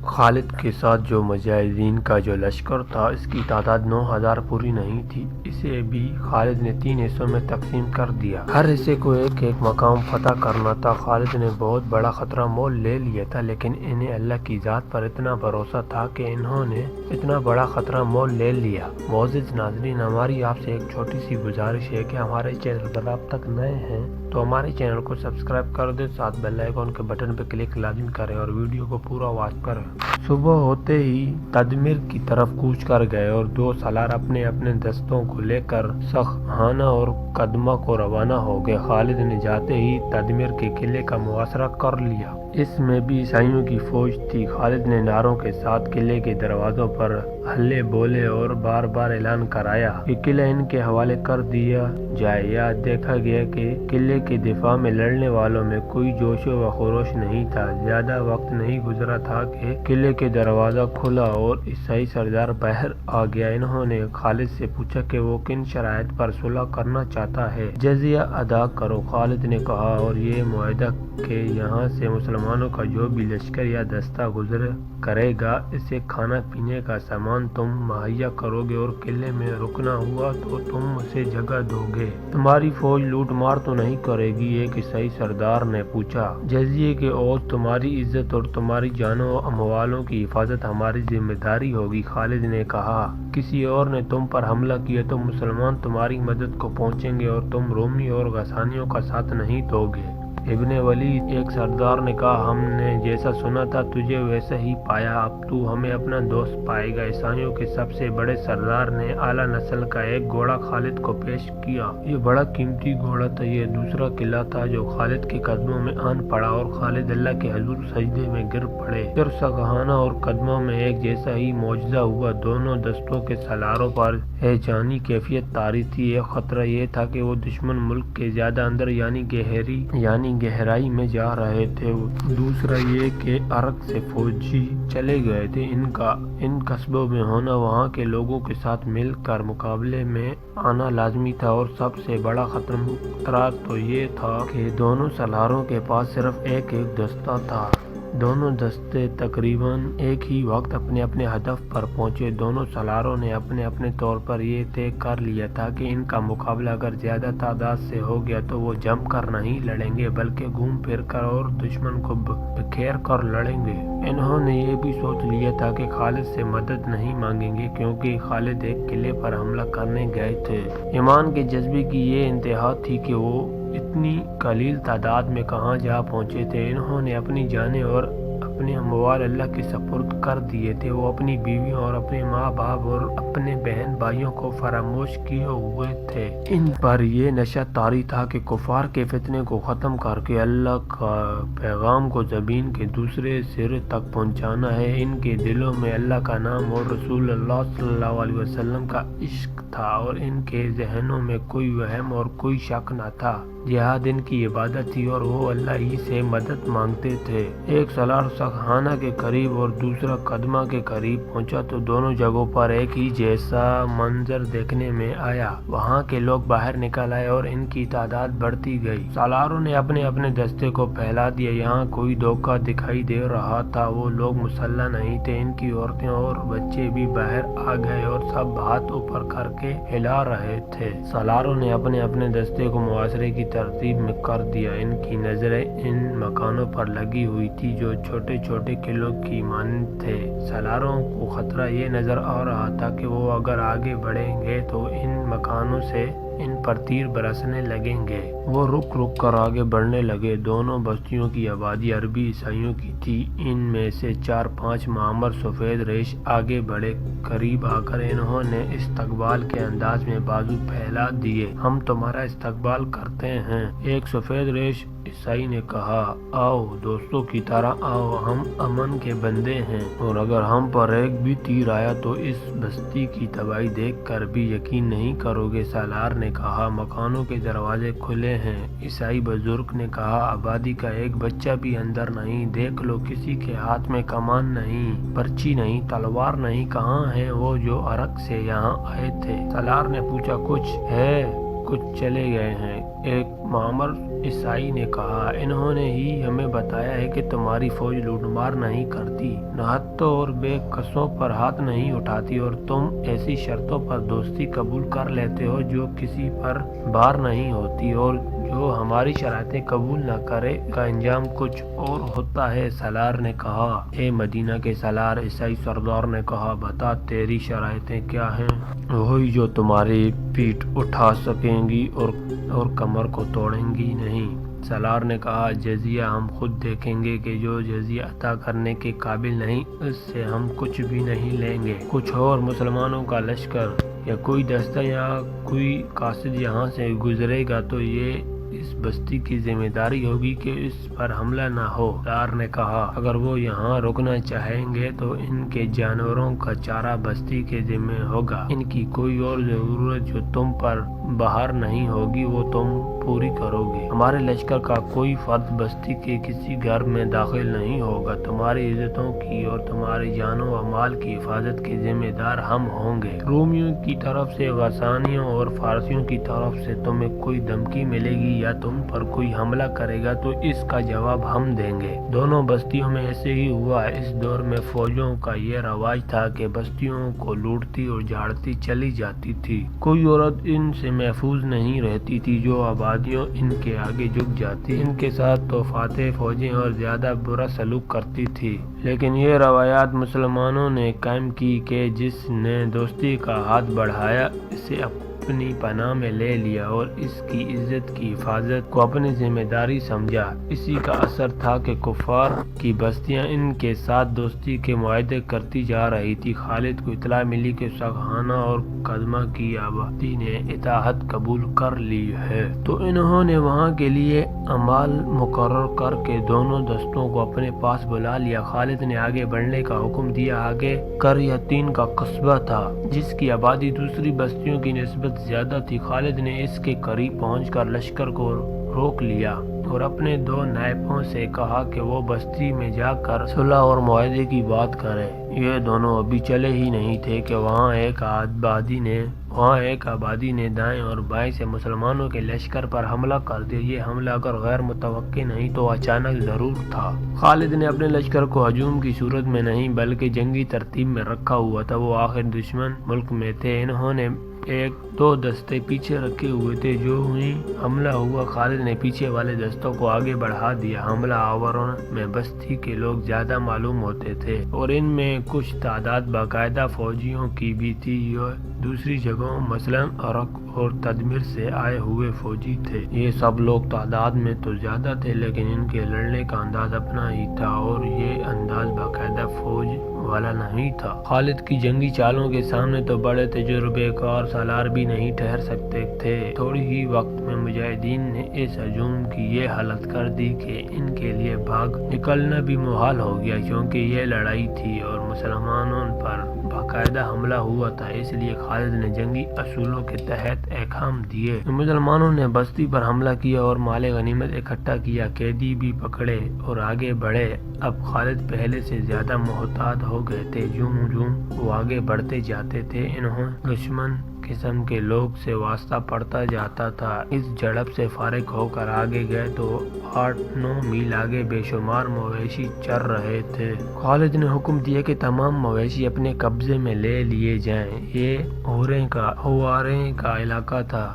خالد کے ساتھ جو مجاہدین کا جو لشکر تھا اس کی تعداد 9000 پوری نہیں تھی۔ اسے بھی خالد نے 3 حصوں میں تقسیم کر دیا۔ ہر حصے کو ایک ایک مقام فتح کرنا تھا۔ خالد نے بہت بڑا خطرہ مول لے لیا تھا، لیکن انہیں اللہ کی ذات پر اتنا بھروسہ تھا کہ انہوں نے اتنا بڑا خطرہ مول لے لیا۔ معزز ناظرین، ہماری آپ سے ایک چھوٹی سی گزارش ہے کہ ہمارے چینل پر اب تک نئے ہیں تو ہمارے چینل کو سبسکرائب کر دیں، ساتھ بیل آئیکن کے بٹن پہ کلک لازم کریں اور ویڈیو کو پورا واچ کریں۔ صبح ہوتے ہی تدمیر کی طرف کوچ کر گئے اور 2 سالار اپنے اپنے دستوں کو لے کر سخہانہ اور قدمہ کو روانہ ہو گئے۔ خالد نے جاتے ہی تدمیر کے قلعے کا محاصرہ کر لیا۔ اس میں بھی عیسائیوں کی فوج تھی۔ خالد نے نعروں کے ساتھ قلعے کے دروازوں پر ہلے بولے اور بار بار اعلان کرایا کہ قلعہ ان کے حوالے کر دیا جائے۔ یا دیکھا گیا کہ قلعے کے دفاع میں لڑنے والوں میں کوئی جوش و خروش نہیں تھا۔ زیادہ وقت نہیں گزرا تھا کہ قلعے کے دروازہ کھلا اور عیسائی سردار باہر آ گیا۔ انہوں نے خالد سے پوچھا کہ وہ کن شرائط پر صلح کرنا چاہتا ہے۔ جزیہ ادا کرو، خالد نے کہا، اور یہ معاہدہ کہ یہاں سے مسلمانوں کا جو بھی لشکر یا دستہ گزر کرے گا اسے کھانا پینے کا سامان تم مہیا کرو گے اور قلعے میں رکنا ہوا تو تم اسے جگہ دو گے۔ تمہاری فوج لوٹ مار تو نہیں کرے گی؟ ایک عیسائی سردار نے پوچھا۔ جزیے کے عوض تمہاری عزت اور تمہاری جانوں و اموالوں کی حفاظت ہماری ذمہ داری ہوگی، خالد نے کہا۔ کسی اور نے تم پر حملہ کیا تو مسلمان تمہاری مدد کو پہنچیں گے اور تم رومی اور غسانیوں کا ساتھ نہیں دو گے۔ ابن ولید، ایک سردار نے کہا، ہم نے جیسا سنا تھا تجھے ویسا ہی پایا، اب تو ہمیں اپنا دوست پائے گا۔ عیسائیوں کے سب سے بڑے سردار نے اعلیٰ نسل کا ایک گھوڑا خالد کو پیش کیا۔ یہ بڑا قیمتی گھوڑا تھا۔ یہ دوسرا قلعہ تھا جو خالد کے قدموں میں آن پڑا اور خالد اللہ کے حضور سجدے میں گر پڑے۔ پھر سخہانہ اور قدموں میں ایک جیسا ہی معجزہ ہوا۔ دونوں دستوں کے سالاروں پر ہیجانی کیفیت طاری تھی۔ ایک خطرہ یہ تھا کہ وہ دشمن ملک کے زیادہ اندر یعنی گہرائی میں جا رہے تھے، دوسرا یہ کہ عرق سے فوجی چلے گئے تھے۔ ان قصبوں میں ہونا وہاں کے لوگوں کے ساتھ مل کر مقابلے میں آنا لازمی تھا، اور سب سے بڑا خطرہ تو یہ تھا کہ دونوں سالاروں کے پاس صرف ایک دستہ تھا۔ دونوں دستے تقریباً ایک ہی وقت اپنے اپنے ہدف پر پہنچے۔ دونوں سالاروں نے اپنے اپنے طور پر یہ طے کر لیا تھا کہ ان کا مقابلہ اگر زیادہ تعداد سے ہو گیا تو وہ جم کر نہیں لڑیں گے بلکہ گھوم پھر کر اور دشمن کو بکھیر کر لڑیں گے۔ انہوں نے یہ بھی سوچ لیا تھا کہ خالد سے مدد نہیں مانگیں گے کیونکہ خالد ایک قلعے پر حملہ کرنے گئے تھے۔ ایمان کے جذبے کی یہ انتہا تھی کہ وہ اتنی قلیل تعداد میں کہاں جا پہنچے تھے۔ انہوں نے اپنی جانیں اور اپنے اموال اللہ کے سپرد کر دیے تھے۔ وہ اپنی بیویوں اور اپنے ماں باپ اور اپنے بہن بھائیوں کو فراموش کیے ہوئے تھے۔ ان پر یہ نشہ طاری تھا کہ کفار کے فتنے کو ختم کر کے اللہ کا پیغام کو زمین کے دوسرے سرے تک پہنچانا ہے۔ ان کے دلوں میں اللہ کا نام اور رسول اللہ صلی اللہ علیہ وسلم کا عشق تھا اور ان کے ذہنوں میں کوئی وہم اور کوئی شک نہ تھا۔ جہاد ان کی عبادت تھی اور وہ اللہ ہی سے مدد مانگتے تھے۔ ایک سالار سخہانہ کے قریب اور دوسرا قدمہ کے قریب پہنچا تو دونوں جگہوں پر ایک ہی جیسا منظر دیکھنے میں آیا۔ وہاں کے لوگ باہر نکل آئے اور ان کی تعداد بڑھتی گئی۔ سالاروں نے اپنے اپنے دستے کو پھیلا دیا۔ یہاں کوئی دھوکہ دکھائی دے رہا تھا، وہ لوگ مسلح نہیں تھے۔ ان کی عورتیں اور بچے بھی باہر آ گئے اور سب ہاتھ اوپر کر کے ہلا رہے تھے۔ سالاروں نے اپنے اپنے دستے کو محاصرے کی ترتیب میں کر دیا۔ ان کی نظریں ان مکانوں پر لگی ہوئی تھی جو چھوٹے چھوٹے قلعوں کی مانند تھے۔ سالاروں کو خطرہ یہ نظر آ رہا تھا کہ وہ اگر آگے بڑھیں گے تو ان مکانوں سے ان پر تیر برسنے لگیں گے۔ وہ رک رک کر آگے بڑھنے لگے۔ دونوں بستیوں کی آبادی عربی عیسائیوں کی تھی۔ ان میں سے 4-5 معمر سفید ریش آگے بڑھے۔ قریب آ کر انہوں نے استقبال کے انداز میں بازو پھیلا دیے۔ ہم تمہارا استقبال کرتے ہیں، ایک سفید ریش عیسائی نے کہا۔ آؤ دوستوں کی طرح آؤ، ہم امن کے بندے ہیں اور اگر ہم پر ایک بھی تیر آیا تو اس بستی کی تباہی دیکھ کر بھی یقین نہیں کرو گے، سالار نے کہا۔ مکانوں کے دروازے کھلے ہیں، عیسائی بزرگ نے کہا۔ آبادی کا ایک بچہ بھی اندر نہیں، دیکھ لو کسی کے ہاتھ میں کمان نہیں، پرچی نہیں، تلوار نہیں۔ کہاں ہیں وہ جو عرق سے یہاں آئے تھے؟ سالار نے پوچھا۔ کچھ ہے کچھ چلے گئے ہیں۔ ایک معمر عیسائی نے کہا، انہوں نے ہی ہمیں بتایا ہے کہ تمہاری فوج لوٹ مار نہیں کرتی، نہتوں اور بے کسوں پر ہاتھ نہیں اٹھاتی، اور تم ایسی شرطوں پر دوستی قبول کر لیتے ہو جو کسی پر بار نہیں ہوتی، اور جو ہماری شرائطیں قبول نہ کرے کا انجام کچھ اور ہوتا ہے۔ سالار نے کہا، اے مدینہ کے سالار، عیسائی سردار نے کہا، بتا تیری شرائطیں کیا ہیں؟ وہی جو تمہاری پیٹھ اٹھا سکیں گی اور کمر کو توڑیں گی نہیں۔ سالار نے کہا، جزیہ ہم خود دیکھیں گے کہ جو جزیہ عطا کرنے کے قابل نہیں اس سے ہم کچھ بھی نہیں لیں گے۔ کچھ اور مسلمانوں کا لشکر یا کوئی دستہ یا کوئی قاصد یہاں سے گزرے گا تو یہ اس بستی کی ذمہ داری ہوگی کہ اس پر حملہ نہ ہو۔ سالار نے کہا، اگر وہ یہاں رکنا چاہیں گے تو ان کے جانوروں کا چارہ بستی کے ذمہ ہوگا۔ ان کی کوئی اور ضرورت جو تم پر باہر نہیں ہوگی وہ تم پوری کرو گے۔ ہمارے لشکر کا کوئی فرد بستی کے کسی گھر میں داخل نہیں ہوگا۔ تمہاری عزتوں کی اور تمہاری جانوں و مال کی حفاظت کے ذمہ دار ہم ہوں گے۔ رومیوں کی طرف سے، غسانیوں اور فارسیوں کی طرف سے تمہیں کوئی دھمکی ملے گی یا تم پر کوئی حملہ کرے گا تو اس کا جواب ہم دیں گے۔ دونوں بستیوں میں ایسے ہی ہوا۔ اس دور میں فوجوں کا یہ رواج تھا کہ بستیوں کو لوٹتی اور جھاڑتی چلی جاتی تھی۔ کوئی عورت ان سے محفوظ نہیں رہتی تھی۔ جو آبادیوں ان کے آگے جھک جاتی ان کے ساتھ تو فاتح فوجیں اور زیادہ برا سلوک کرتی تھی۔ لیکن یہ روایات مسلمانوں نے قائم کی کہ جس نے دوستی کا ہاتھ بڑھایا اسے اپنی پناہ میں لے لیا اور اس کی عزت کی حفاظت کو اپنی ذمہ داری سمجھا۔ اسی کا اثر تھا کہ کفار کی بستیاں ان کے ساتھ دوستی کے معاہدے کرتی جا رہی تھی۔ خالد کو اطلاع ملی کہ سگہانہ اور قدمہ کی آبادی نے اطاعت قبول کر لی ہے، تو انہوں نے وہاں کے لیے عمال مقرر کر کے دونوں دستوں کو اپنے پاس بلا لیا۔ خالد نے آگے بڑھنے کا حکم دیا۔ آگے قریتین کا قصبہ تھا جس کی آبادی دوسری بستیوں کی نسبت زیادہ تھی۔ خالد نے اس کے قریب پہنچ کر لشکر کو روک لیا اور اپنے دو نائبوں سے کہا کہ وہ بستی میں جا کر صلح اور معاہدے کی بات کریں۔ یہ دونوں ابھی چلے ہی نہیں تھے کہ وہاں ایک آبادی نے دائیں اور بائیں سے مسلمانوں کے لشکر پر حملہ کر دیا۔ یہ حملہ اگر غیر متوقع نہیں تو اچانک ضرور تھا۔ خالد نے اپنے لشکر کو ہجوم کی صورت میں نہیں بلکہ جنگی ترتیب میں رکھا ہوا تھا۔ وہ آخر دشمن ملک میں تھے۔ انہوں نے ایک دو دستے پیچھے رکھے ہوئے تھے۔ جو ہی حملہ ہوا خالد نے پیچھے والے دستوں کو آگے بڑھا دیا۔ حملہ آوروں میں بستی کے لوگ زیادہ معلوم ہوتے تھے اور ان میں کچھ تعداد باقاعدہ فوجیوں کی بھی تھی۔ یہ دوسری جگہوں مثلاً عرق اور تدمیر سے آئے ہوئے فوجی تھے۔ یہ سب لوگ تعداد میں تو زیادہ تھے لیکن ان کے لڑنے کا انداز اپنا ہی تھا اور یہ انداز باقاعدہ فوج والا نہیں تھا۔ خالد کی جنگی چالوں کے سامنے تو بڑے تجربے کار سالار بھی نہیں ٹھہر سکتے تھے۔ تھوڑی ہی وقت میں مجاہدین نے اس ہجوم کی یہ حالت کر دی کہ ان کے لیے بھاگ نکلنا بھی محال ہو گیا، کیونکہ یہ لڑائی تھی اور مسلمانوں پر باقاعدہ حملہ ہوا تھا۔ اس لیے خالد نے جنگی اصولوں کے تحت احکام دیے۔ مسلمانوں نے بستی پر حملہ کیا اور مال غنیمت اکٹھا کیا، قیدی بھی پکڑے اور آگے بڑھے۔ اب خالد پہلے سے زیادہ محتاط ہو گئے تھے۔ جوں وہ آگے بڑھتے جاتے تھے انہیں دشمن قسم کے لوگ سے واسطہ پڑتا جاتا تھا۔ اس جھڑپ سے فارغ ہو کر آگے گئے تو 8-9 میل آگے بے شمار مویشی چر رہے تھے۔ خالد نے حکم دیا کہ تمام مویشی اپنے قبضے میں لے لیے جائیں۔ یہ ہوارے کا علاقہ تھا۔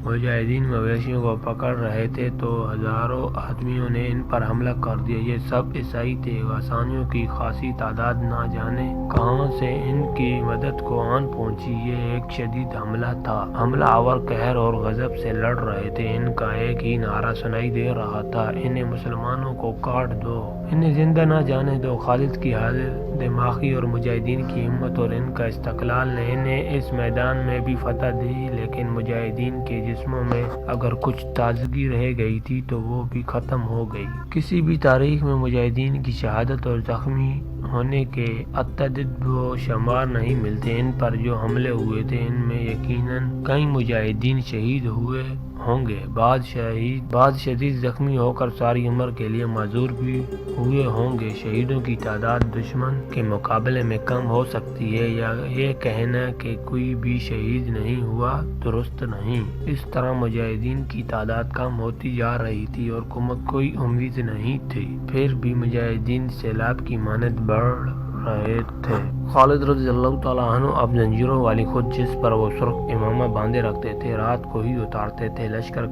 مجاہدین مویشیوں کو پکڑ رہے تھے تو ہزاروں آدمیوں نے ان پر حملہ کر دیا۔ یہ سب عیسائی تھے۔ غسانیوں کی خاصی تعداد نہ جانے کہاں سے ان کی مدد کو آن پہنچی۔ یہ ایک شدید حملہ تھا۔ حملہ آور قہر اور غضب سے لڑ رہے تھے۔ ان کا ایک ہی نعرہ سنائی دے رہا تھا، انہیں مسلمانوں کو کاٹ دو، انہیں زندہ نہ جانے دو۔ خالد کی حاضر دماغی اور مجاہدین کی ہمت اور ان کا استقلال نے انہیں اس میدان میں بھی فتح دی، لیکن مجاہدین کے جسموں میں اگر کچھ تازگی رہ گئی تھی تو وہ بھی ختم ہو گئی۔ کسی بھی تاریخ میں مجاہدین کی شہادت اور زخمی ہونے کے عدد و شمار نہیں ملتے۔ ان پر جو حملے ہوئے تھے ان میں یقیناً کئی مجاہدین شہید ہوئے ہوں گے، بعض شدید زخمی ہو کر ساری عمر کے لیے معذور بھی ہوئے ہوں گے۔ شہیدوں کی تعداد دشمن کے مقابلے میں کم ہو سکتی ہے، یا یہ کہنا کہ کوئی بھی شہید نہیں ہوا درست نہیں۔ اس طرح مجاہدین کی تعداد کم ہوتی جا رہی تھی اور کوئی امید نہیں تھی، پھر بھی مجاہدین سیلاب کی مانند بڑھ رہے تھے۔ خالد رضی اللہ تعالیٰ عنہ اب زنجیروں والی خود جس پر وہ سرخ امامہ باندھے رکھتے تھے رات کو ہی اتارتے تھے۔ لشکر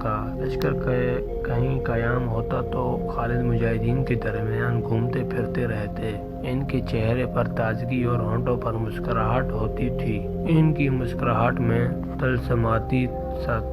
کہیں قیام ہوتا تو خالد مجاہدین کے درمیان گھومتے پھرتے رہتے۔ ان کے چہرے پر تازگی اور ہونٹوں پر مسکراہٹ ہوتی تھی۔ ان کی مسکراہٹ میں طلسماتی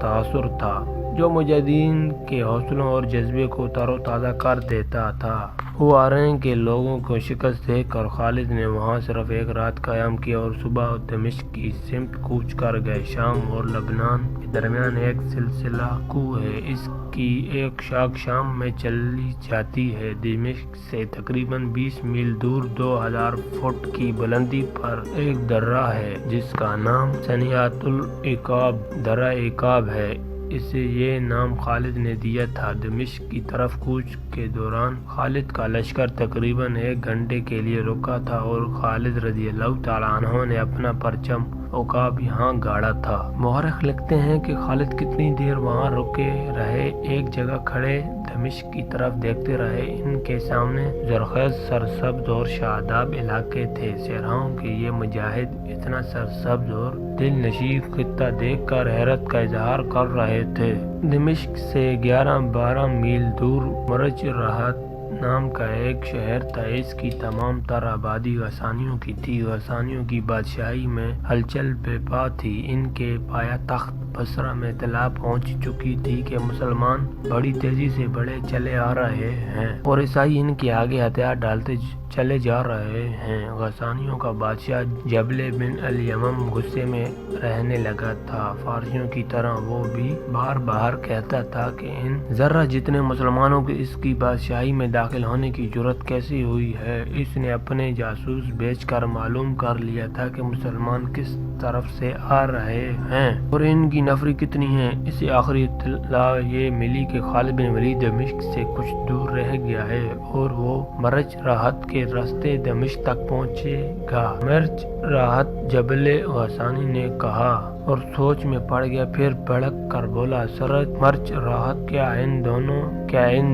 تاثر تھا جو مجاہدین کے حوصلوں اور جذبے کو تر و تازہ کر دیتا تھا۔ ہواریں کے لوگوں کو شکست دیکھ کر خالد نے وہاں صرف ایک رات قیام کیا اور صبح دمشق کی سمت کوچ کر گئے۔ شام اور لبنان کے درمیان ایک سلسلہ کوہ ہے، اس کی ایک شاخ شام میں چلی جاتی ہے۔ دمشق سے تقریباً 20 میل دور 2000 فٹ کی بلندی پر ایک درہ ہے جس کا نام ثنیۃ العقاب درہ عقاب ہے۔ اسے یہ نام خالد نے دیا تھا۔ دمشق کی طرف کوچ کے دوران خالد کا لشکر تقریباً 1 گھنٹے کے لیے رکا تھا اور خالد رضی اللہ تعالیٰ عنہ نے اپنا پرچم عقاب یہاں گاڑا تھا۔ مورخ لکھتے ہیں کہ خالد کتنی دیر وہاں رکے رہے، ایک جگہ کھڑے دمشق کی طرف دیکھتے رہے۔ ان کے سامنے زرخیز سرسبز اور شاداب علاقے تھے۔ صحراؤں کے یہ مجاہد اتنا سرسبز اور دل نشیں خطہ دیکھ کر حیرت کا اظہار کر رہے تھے۔ دمشق سے 11-12 میل دور مرج راحت نام کا ایک شہر تھا۔ اس کی تمام تر آبادی غسانیوں کی تھی۔ غسانیوں کی بادشاہی میں ہلچل بے پا تھی۔ ان کے پایا تخت بصرہ میں اطلاع پہنچ چکی تھی کہ مسلمان بڑی تیزی سے بڑھے چلے آ رہے ہیں اور عیسائی ان کے آگے ہتھیار ڈالتے چلے جا رہے ہیں۔ غسانیوں کا بادشاہ جبل بن الیمم غصے میں رہنے لگا تھا۔ فارسیوں کی طرح وہ بھی بار بار کہتا تھا کہ ان ذرہ جتنے مسلمانوں کے اس کی بادشاہی میں داخل ہونے کی جرأت کیسی ہوئی ہے۔ اس نے اپنے جاسوس بھیج کر معلوم کر لیا تھا کہ مسلمان کس طرف سے آ رہے ہیں اور ان کی نفری کتنی ہے۔ اسے آخری اطلاع یہ ملی کہ خالد بن ولید دمشق سے کچھ دور رہ گیا ہے اور وہ مرج راحت کے راستے دمشق تک پہنچے گا۔ مرج راحت جبل غسانی نے کہا اور سوچ میں پڑ گیا، پھر بھڑک کر بولا، سرد مرج راحت کیا ان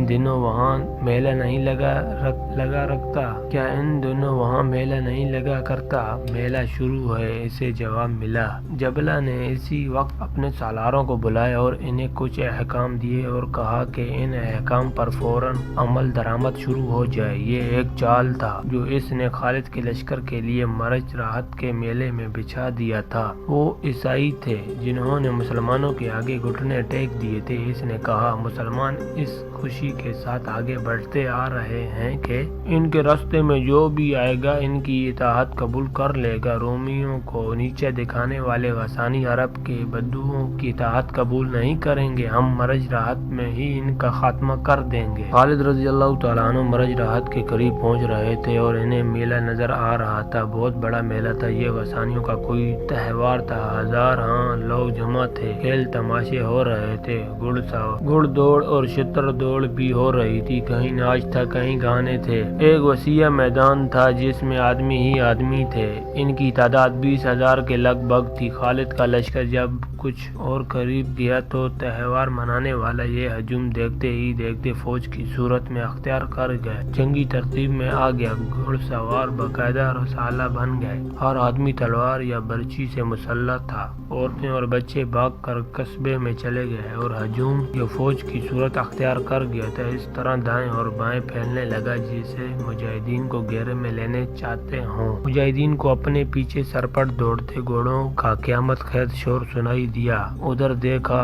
دنوں وہاں میلہ نہیں لگا رکھتا؟ کیا ان دنوں وہاں میلہ نہیں لگا کرتا؟ میلہ شروع ہے، اسے جواب ملا۔ جبلہ نے اسی وقت اپنے سالاروں کو بلایا اور انہیں کچھ احکام دیے اور کہا کہ ان احکام پر فوراً عمل درآمد شروع ہو جائے۔ یہ ایک چال تھا جو اس نے خالد کے لشکر کے لیے مرج راحت کے میلے میں بچھا دیا تھا۔ وہ عیسائی تھے جنہوں نے مسلمانوں کے آگے گھٹنے ٹیک دیے تھے۔ اس نے کہا، مسلمان اس خوشی کے ساتھ آگے بڑھتے آ رہے ہیں کہ ان کے راستے میں جو بھی آئے گا ان کی اطاعت قبول کر لے گا۔ رومیوں کو نیچے دکھانے والے غسانی عرب کے بدوؤں کی اطاعت قبول نہیں کریں گے۔ ہم مرج راحت میں ہی ان کا خاتمہ کر دیں گے۔ خالد رضی اللہ تعالیٰ عنہ مرج راحت کے قریب پہنچ رہے تھے اور انہیں میلہ نظر آ رہا تھا۔ بہت بڑا میلہ تھا۔ یہ غسانیوں کا کوئی تہوار تھا۔ ہزاراں لوگ جمع تھے۔ کھیل تماشے ہو رہے تھے، گھڑ دوڑ اور شتر دوڑ بھی ہو رہی تھی۔ کہیں ناچ تھا، کہیں گانے تھے۔ ایک وسیع میدان تھا جس میں آدمی ہی آدمی تھے۔ ان کی تعداد 20,000 کے لگ بھگ تھی۔ خالد کا لشکر جب کچھ اور قریب گیا تو تہوار منانے والا یہ ہجوم دیکھتے ہی دیکھتے فوج کی صورت میں اختیار کر گئے، جنگی ترتیب میں آ گیا۔ گھڑ سوار باقاعدہ رسالہ بن گئے۔ ہر آدمی تلوار یا برچی سے مسلح تھا۔ عورتیں اور بچے بھاگ کر قصبے میں چلے گئے اور ہجوم جو فوج کی صورت اختیار کر گیا تھا اس طرح دائیں اور بائیں پھیلنے لگا جیسے مجاہدین کو گھیرے میں لینے چاہتے ہوں۔ مجاہدین کو اپنے پیچھے سرپٹ دوڑتے گھوڑوں کا قیامت خیز شور سنائی دیا۔ ادھر دیکھا،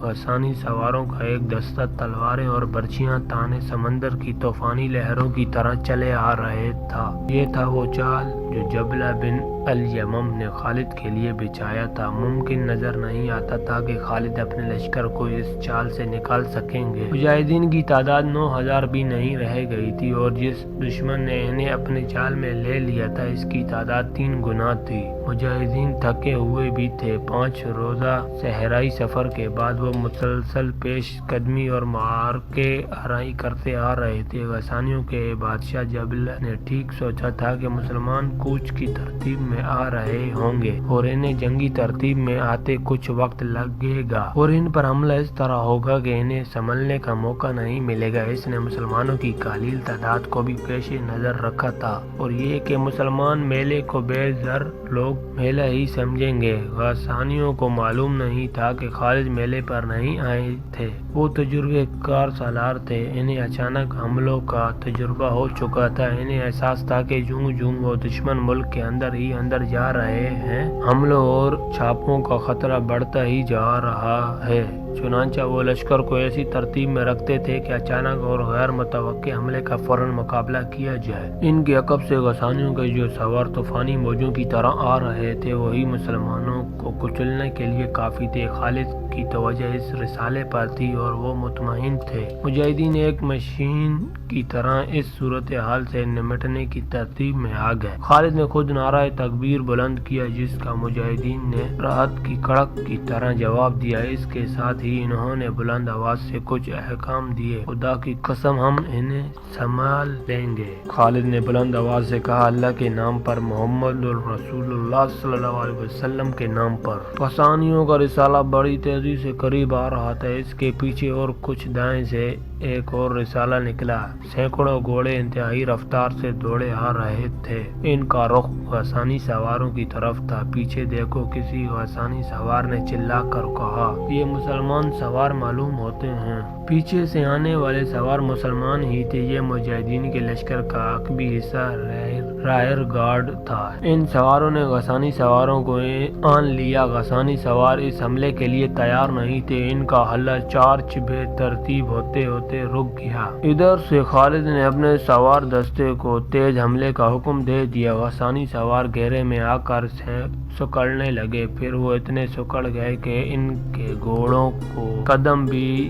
غسانی سواروں کا ایک دستہ تلواریں اور برچیاں تانے سمندر کی طوفانی لہروں کی طرح چلے آ رہے تھا۔ یہ تھا وہ چال جو جبلہ بن الیمم نے خالد کے لیے بچھایا تھا۔ ممکن نظر نہیں آتا تھا کہ خالد اپنے لشکر کو اس چال سے نکال سکیں گے۔ مجاہدین کی تعداد 9000 بھی نہیں رہ گئی تھی اور جس دشمن نے انہیں اپنے جال میں لے لیا تھا اس کی تعداد 3 گنا تھی۔ مجاہدین تھکے ہوئے بھی تھے۔ 5 روزہ صحرائی سفر کے بعد وہ مسلسل پیش قدمی اور معرکے آرائی کرتے آ رہے تھے۔ غسانیوں کے بادشاہ جبلہ نے ٹھیک سوچا تھا کہ مسلمان کوچ کی ترتیب میں آ رہے ہوں گے اور انہیں جنگی ترتیب میں آتے کچھ وقت لگے گا اور ان پر حملہ اس طرح ہوگا کہ انہیں سنبھلنے کا موقع نہیں ملے گا۔ اس نے مسلمانوں کی قلیل تعداد کو بھی پیش نظر رکھا تھا اور یہ کہ مسلمان میلے کو بے زر لوگ میلہ ہی سمجھیں گے۔ غسانیوں کو معلوم نہیں تھا کہ خالد میلے پر نہیں آئے تھے، وہ تجربے کار سالار تھے، انہیں اچانک حملوں کا تجربہ ہو چکا تھا۔ انہیں احساس تھا کہ جوں جوں وہ دشمن ملک کے اندر ہی اندر جا رہے ہیں حملوں اور چھاپوں کا خطرہ بڑھتا ہی جا رہا ہے۔ چنانچہ وہ لشکر کو ایسی ترتیب میں رکھتے تھے کہ اچانک اور غیر متوقع حملے کا فوراً مقابلہ کیا جائے۔ ان کے عقب سے غسانیوں کے جو سوار طوفانی موجوں کی طرح آ رہے تھے وہی مسلمانوں کو کچلنے کے لیے کافی تھے۔ خالد کی توجہ اس رسالے پر تھی اور وہ مطمئن تھے۔ مجاہدین ایک مشین کی طرح اس صورتحال سے نمٹنے کی ترتیب میں آ گئے۔ خالد نے خود نعرہ تکبیر بلند کیا جس کا مجاہدین نے رعد کی کڑک کی طرح جواب دیا۔ اس کے ساتھ ہی انہوں نے بلند آواز سے کچھ احکام دیے۔ خدا کی قسم ہم انہیں سنبھال لیں گے۔ خالد نے بلند آواز سے کہا، اللہ کے نام پر، محمد الرسول اللہ صلی اللہ علیہ وسلم کے نام پر۔ غسانیوں کا رسالہ بڑی تیزی سے قریب آ رہا تھا۔ اس کے پیچھے اور کچھ دائیں سے ایک اور رسالہ نکلا۔ سینکڑوں گھوڑے انتہائی رفتار سے دوڑے آ رہے تھے۔ ان کا رخ غسانی سواروں کی طرف تھا۔ پیچھے دیکھو، کسی غسانی سوار نے چلا کر کہا، یہ مسلمان سوار معلوم ہوتے ہیں۔ پیچھے سے آنے والے سوار مسلمان ہی تھے۔ یہ مجاہدین کے لشکر کا عقبی حصہ رائر گارڈ تھا۔ ان سواروں نے غسانی سواروں کو آن لیا۔ غسانی سوار اس حملے کے لیے تیار نہیں تھے۔ ان کا حلہ چارج بے ترتیب ہوتے ہوتے رک گیا۔ ادھر سے خالد نے اپنے سوار دستے کو تیز حملے کا حکم دے دیا۔ غسانی سوار گھیرے میں آ کر سکڑنے لگے، پھر وہ اتنے سکڑ گئے کہ ان کے گھوڑوں کو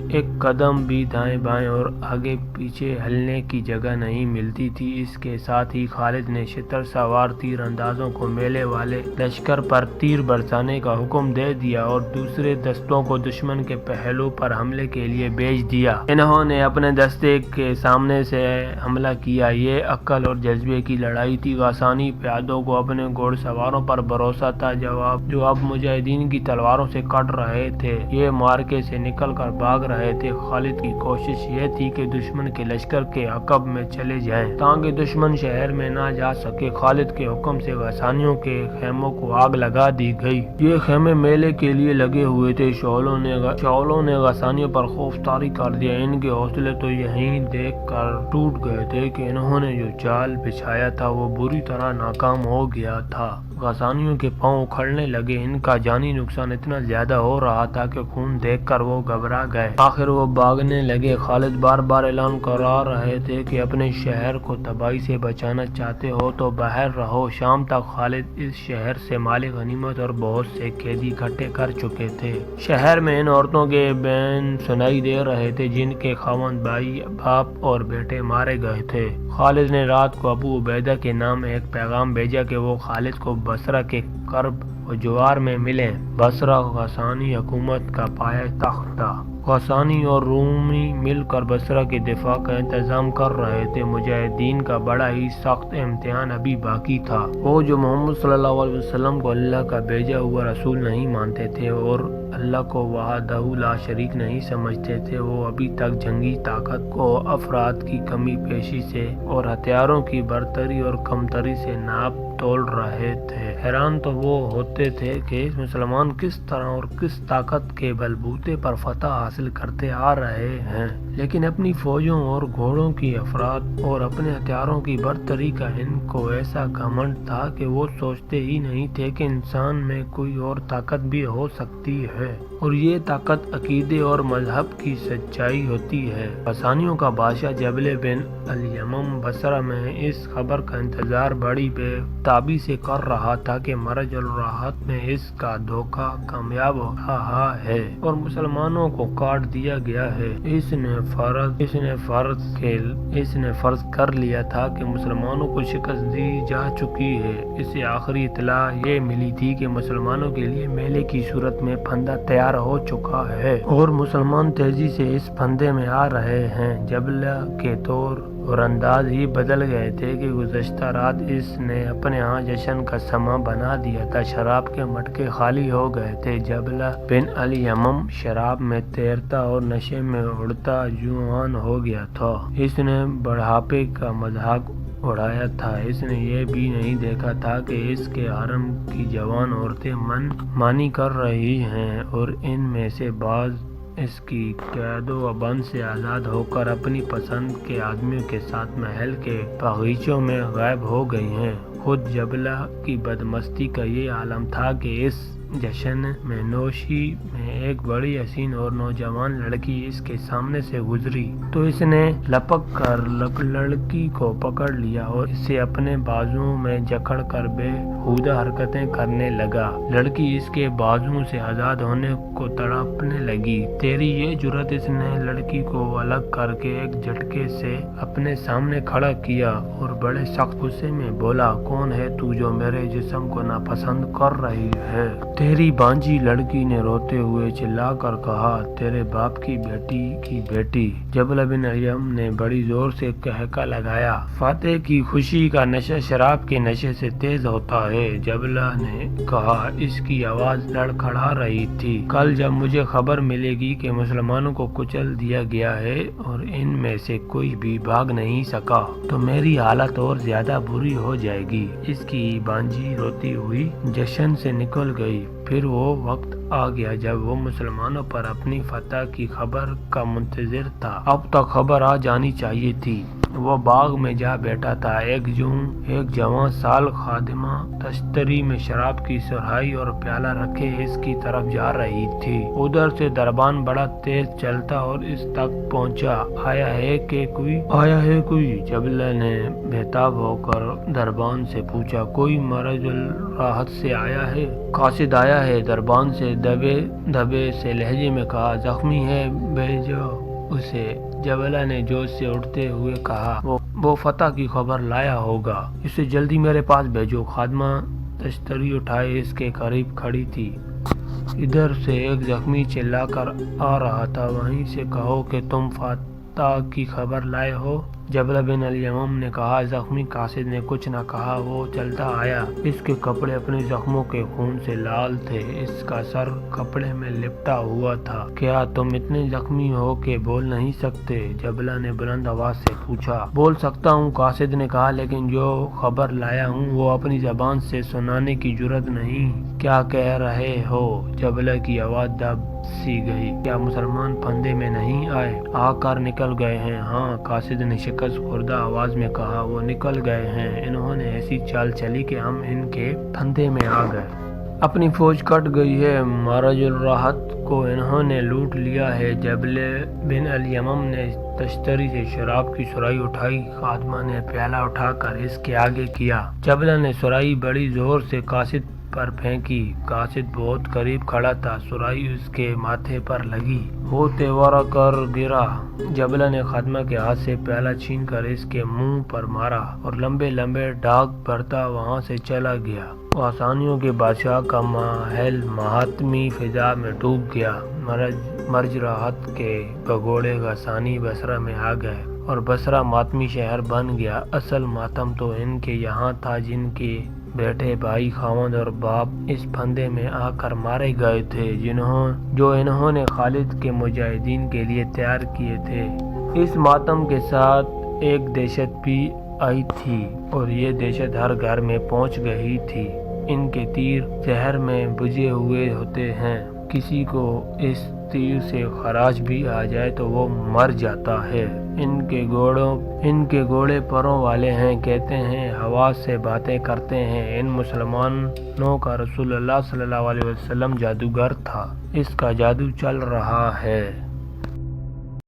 ایک قدم بھی دائیں بائیں اور آگے پیچھے ہلنے کی جگہ نہیں ملتی تھی۔ اس کے ساتھ ہی خالد نے شتر سوار تیر اندازوں کو میلے والے لشکر پر تیر برسانے کا حکم دے دیا اور دوسرے دستوں کو دشمن کے پہلو پر حملے کے لیے بھیج دیا۔ انہوں نے اپنے دستے کے سامنے سے حملہ کیا۔ یہ عقل اور جذبے کی لڑائی تھی۔ غسانی پیادوں کو اپنے گھوڑ سواروں پر بھروسہ تھا جو اب مجاہدین کی تلواروں سے کٹ رہے تھے۔ یہ مارکے سے نکل کر بھاگ رہے تھے۔ خالد کی کوشش یہ تھی کہ دشمن کے لشکر کے عقب میں چلے جائیں تاکہ دشمن شہر میں نہ جا سکے۔ خالد کے حکم سے غسانیوں کے خیموں کو آگ لگا دی گئی۔ یہ خیمے میلے کے لیے لگے ہوئے تھے۔ شعلوں نے غسانیوں پر خوف طاری کر دیا۔ ان کے حوصلے تو یہیں دیکھ کر ٹوٹ گئے تھے کہ انہوں نے جو جال بچھایا تھا وہ بری طرح ناکام ہو گیا تھا۔ غسانیوں کے پاؤں اکھڑنے لگے۔ ان کا جانی نقصان اتنا زیادہ ہو رہا تھا کہ خون دیکھ کر وہ گھبرا گئے۔ آخر وہ بھاگنے لگے۔ خالد بار بار اعلان کرا رہے تھے کہ اپنے شہر کو تباہی سے بچانا چاہتے ہو تو باہر رہو۔ شام تک خالد اس شہر سے مال غنیمت اور بہت سے قیدی اکٹھے کر چکے تھے۔ شہر میں ان عورتوں کے بین سنائی دے رہے تھے جن کے خاوند، بھائی، باپ اور بیٹے مارے گئے تھے۔ خالد نے رات کو ابو عبیدہ کے نام ایک پیغام بھیجا کہ وہ خالد کو بصرہ کے قرب و جوار میں ملیں۔ بصرہ غسانی حکومت کا پایہ تخت تھا۔ غسانی اور رومی مل کر بصرہ کے دفاع کا انتظام کر رہے تھے۔ مجاہدین کا بڑا ہی سخت امتحان ابھی باقی تھا۔ وہ جو محمد صلی اللہ علیہ وسلم کو اللہ کا بھیجا ہوا رسول نہیں مانتے تھے اور اللہ کو وحدہ لا شریک نہیں سمجھتے تھے، وہ ابھی تک جنگی طاقت کو افراد کی کمی بیشی سے اور ہتھیاروں کی برتری اور کمتری سے ناپ تول رہے تھے۔ حیران تو وہ ہوتے تھے کہ مسلمان کس طرح اور کس طاقت کے بلبوتے پر فتح حاصل کرتے آ رہے ہیں، لیکن اپنی فوجوں اور گھوڑوں کی افراد اور اپنے ہتھیاروں کی برتری کا ان کو ایسا گھمنڈ تھا کہ وہ سوچتے ہی نہیں تھے کہ انسان میں کوئی اور طاقت بھی ہو سکتی ہے، اور یہ طاقت عقیدے اور مذہب کی سچائی ہوتی ہے۔ غسانیوں کا بادشاہ جبل بن الیمم بصرہ میں اس خبر کا انتظار بڑی بے تابی سے کر رہا تھا کہ مرج الراحت میں اس کا دھوکہ کامیاب ہو رہا ہے اور مسلمانوں کو کاٹ دیا گیا ہے۔ اس نے فرض کر لیا تھا کہ مسلمانوں کو شکست دی جا چکی ہے۔ اسے آخری اطلاع یہ ملی تھی کہ مسلمانوں کے لیے میلے کی صورت میں پھندا تیار ہو چکا ہے اور مسلمان تیزی سے اس پھندے میں آ رہے ہیں۔ جبلہ کے طور اور انداز ہی بدل گئے تھے کہ گزشتہ رات اس نے اپنے ہاں جشن کا سما بنا دیا تھا۔ شراب کے مٹکے خالی ہو گئے تھے۔ جبلہ بن الیمم شراب میں تیرتا اور نشے میں اڑتا جوان ہو گیا تھا۔ اس نے بڑھاپے کا مذاق اڑایا تھا۔ اس نے یہ بھی نہیں دیکھا تھا کہ اس کے حرم کی جوان عورتیں من مانی کر رہی ہیں اور ان میں سے بعض اس کی قید و بند سے آزاد ہو کر اپنی پسند کے آدمیوں کے ساتھ محل کے باغیچوں میں غائب ہو گئی ہیں۔ خود جبلہ کی بدمستی کا یہ عالم تھا کہ اس جشن میں نوشی میں ایک بڑی حسین اور نوجوان لڑکی اس کے سامنے سے گزری تو اس نے لپک کر لڑکی کو پکڑ لیا اور اسے اپنے بازوؤں میں جکڑ کر بے ہودہ حرکتیں کرنے لگا۔ لڑکی اس کے بازوؤں سے آزاد ہونے کو تڑپنے لگی۔ تیری یہ جرأت! اس نے لڑکی کو الگ کر کے ایک جھٹکے سے اپنے سامنے کھڑا کیا اور بڑے سخت غصے میں بولا، کون ہے تو جو میرے جسم کو ناپسند کر رہی ہے؟ تیری بانجی! لڑکی نے روتے ہوئے چلا کر کہا، تیرے باپ کی بیٹی۔ جبلہ بن الیمم نے بڑی زور سے قہقہ لگایا۔ فاتح کی خوشی کا نشہ شراب کے نشے سے تیز ہوتا ہے، جبلہ نے کہا۔ اس کی آواز لڑکھڑا رہی تھی۔ کل جب مجھے خبر ملے گی کہ مسلمانوں کو کچل دیا گیا ہے اور ان میں سے کوئی بھی بھاگ نہیں سکا تو میری حالت اور زیادہ بری ہو جائے گی۔ اس کی بانجی روتی ہوئی جشن سے نکل گئی۔ پھر وہ وقت آ گیا جب وہ مسلمانوں پر اپنی فتح کی خبر کا منتظر تھا۔ اب تک خبر آ جانی چاہیے تھی۔ وہ باغ میں جا بیٹھا تھا۔ ایک جوان سال خادمہ تشتری میں شراب کی سراہی اور پیالہ رکھے اس کی طرف جا رہی تھی۔ ادھر سے دربان بڑا تیز چلتا اور اس تک پہنچا۔ آیا ہے کوئی؟ جبلہ نے بےتاب ہو کر دربان سے پوچھا۔ کوئی مرج الراحت سے آیا ہے؟ قاصد آیا ہے، دربان سے دبے سے لہجے میں کہا۔ زخمی ہے، بھیجو اسے۔ جبلہ نے جوش سے اٹھتے ہوئے کہا، وہ فتح کی خبر لایا ہوگا، اسے جلدی میرے پاس بھیجو۔ خادمہ تشتری اٹھائے اس کے قریب کھڑی تھی۔ ادھر سے ایک زخمی چلا کر آ رہا تھا، وہیں سے کہو کہ تم فتح کی خبر لائے ہو۔ جبلہ بن الیمم نے کہا۔ زخمی قاصد نے کچھ نہ کہا، وہ چلتا آیا۔ اس کے کپڑے اپنے زخموں کے خون سے لال تھے، اس کا سر کپڑے میں لپٹا ہوا تھا۔ کیا تم اتنے زخمی ہو کہ بول نہیں سکتے؟ جبلہ نے بلند آواز سے پوچھا۔ بول سکتا ہوں، قاصد نے کہا، لیکن جو خبر لایا ہوں وہ اپنی زبان سے سنانے کی جرأت نہیں۔ کیا کہہ رہے ہو؟ جبلہ کی آواز دب سی گئی۔ کیا مسلمان پھندے میں نہیں آئے؟ آ کر نکل گئے ہیں۔ ہاں، قاصد نے شکست خوردہ آواز میں کہا، وہ نکل گئے ہیں۔ انہوں نے ایسی چال چلی کہ ہم ان کے پھندے میں آ گئے۔ اپنی فوج کٹ گئی ہے، مرج الراحت کو انہوں نے لوٹ لیا ہے۔ جبلہ بن الیمم نے تشتری سے شراب کی سراہی اٹھائی۔ خادمہ نے پیالہ اٹھا کر اس کے آگے کیا۔ جبلہ نے سراہی بڑی زور سے قاصد پر پھینکی۔ قاصد بہت قریب کھڑا تھا، سراہی اس کے ماتھے پر لگی، وہ تیورا کر گرا۔ جبلہ نے خادمہ کے ہاتھ سے پیالہ چھین کر اس کے منہ پر مارا اور لمبے لمبے ڈاگ بھرتا وہاں سے چلا گیا۔ غسانیوں کے بادشاہ کا محل ماتمی فضا میں ڈوب گیا۔ مرج راحت کے بگوڑے غسانی بصرہ میں آ گئے اور بصرہ ماتمی شہر بن گیا۔ اصل ماتم تو ان کے یہاں تھا جن کے بیٹے، بھائی، خاوند اور باپ اس پھندے میں آ کر مارے گئے تھے جو انہوں نے خالد کے مجاہدین کے لیے تیار کیے تھے۔ اس ماتم کے ساتھ ایک دہشت بھی آئی تھی اور یہ دہشت ہر گھر میں پہنچ گئی تھی۔ ان کے تیر زہر میں بجھے ہوئے ہوتے ہیں، کسی کو اس سختی سے خراش بھی آ جائے تو وہ مر جاتا ہے۔ ان کے گھوڑے پروں والے ہیں، کہتے ہیں، ہوا سے باتیں کرتے ہیں۔ ان مسلمانوں کا رسول اللہ صلی اللہ علیہ وسلم جادوگر تھا، اس کا جادو چل رہا ہے۔